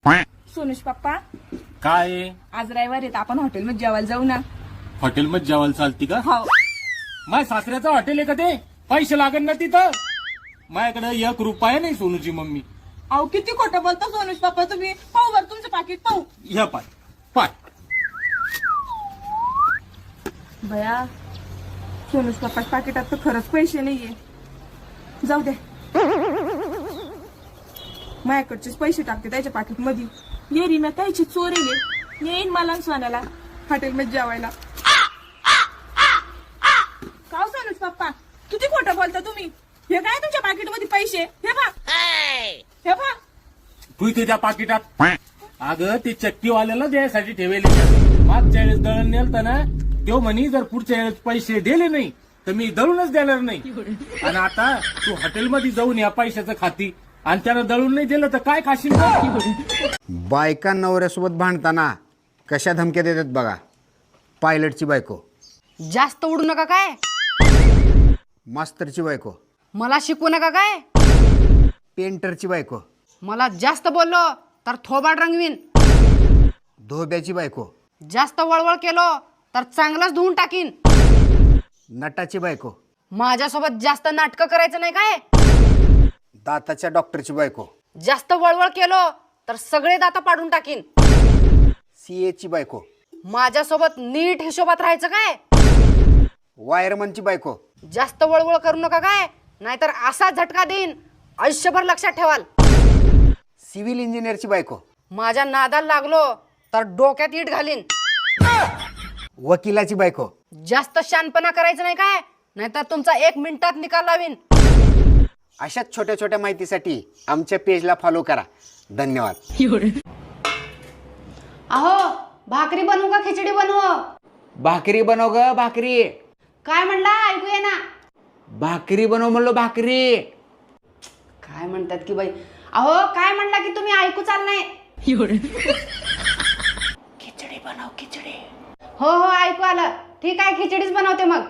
सोनुष पप्पा, काय आहे? आज रविवार येत, आपण हॉटेलमध्ये जेवायला जाऊ ना. हॉटेलमध्ये जेवायला चालती का? हो. माझ्या सासऱ्याचं हॉटेल आहे का ते? पैसे लागेल ना तिथं. माझ्याकडे 1 रुपया नाही सोनूची मम्मी. अहो किती खोटं बोलता सोनुष पप्पा तुम्ही. पाहू बरं तुमचं पाकिट पाहू. ह्या पाय पाय. बया, सोनुष पप्पाच्या पाकिटात तर खरंच पैसे नाहीये. जाऊ दे, माझ्याकडचेच पैसे टाकते त्याच्या पाकिट मध्ये. ये रीना, त्याची चोरेले. येईन मला सोन्याला हॉटेलमध्ये जेवायला. का सोनुष पप्पा, किती खोटं बोलता तुम्ही. हे काय तुमच्या पाकिट मध्ये पैसे? हे पहा, हे पहा. तू इथे त्या पाकिटात. अगं ते चक्कीवाल्याला द्यायसाठी ठेवले. मागच्या वेळेस दळण नेलतं ना, तो म्हणी जर पुढच्या वेळेस पैसे दिले नाही तर मी दळूनच देणार नाही. आणि आता तू हॉटेलमध्ये जाऊन या पैशाचं खाती आणि त्यानं दळून नाही दिलं तर काय खाशील? बायका नवऱ्यासोबत भांडताना कशा धमक्या देतात बघा. पायलटची बायको, जास्त उडू नका काय, मास्तरची बायको, मला शिकवू नका काय, पेंटरची बायको, मला जास्त बोललो तर थोबाड रंगवीन, धोब्याची बायको, जास्त वळवळ केलो तर चांगलंच धुवून टाकीन, नटाची बायको, माझ्यासोबत जास्त नाटकं करायचं नाही काय, दाताच्या डॉक्टरची बायको, जास्त वळवळ केलो तर सगळे दाता पाडून टाकीन, सीएची बायको, माझ्यासोबत नीट हिशोबात राहायचं काय, वायरमनची बायको, जास्त वळवळ करू नका काय, नाहीतर असा झटका देईन आयुष्यभर लक्षात ठेवाल, सिव्हिल इंजिनियरची बायको, माझ्या नादाला लागलो तर डोक्यात इट घालीन, वकिलाची बायको. जास्त शानपणा करायचं नाही काय, नाहीतर तुमचा 1 मिनिटात निकाल लावीन. अशाच छोट्या छोट्या माहितीसाठी आमच्या पेजला फॉलो करा. धन्यवाद. अहो, भाकरी बनवू का खिचडी बनवू? भाकरी बनव ग भाकरी. काय म्हणला, ऐकू ये ना. भाकरी बनव म्हणलो भाकरी. काय म्हणतात की बाई. अहो, काय म्हणला की तुम्ही ऐकू चाल नाही. खिचडी बनव खिचडी. हो हो, ऐकू आलं. ठीक आहे, खिचडीच बनवते मग.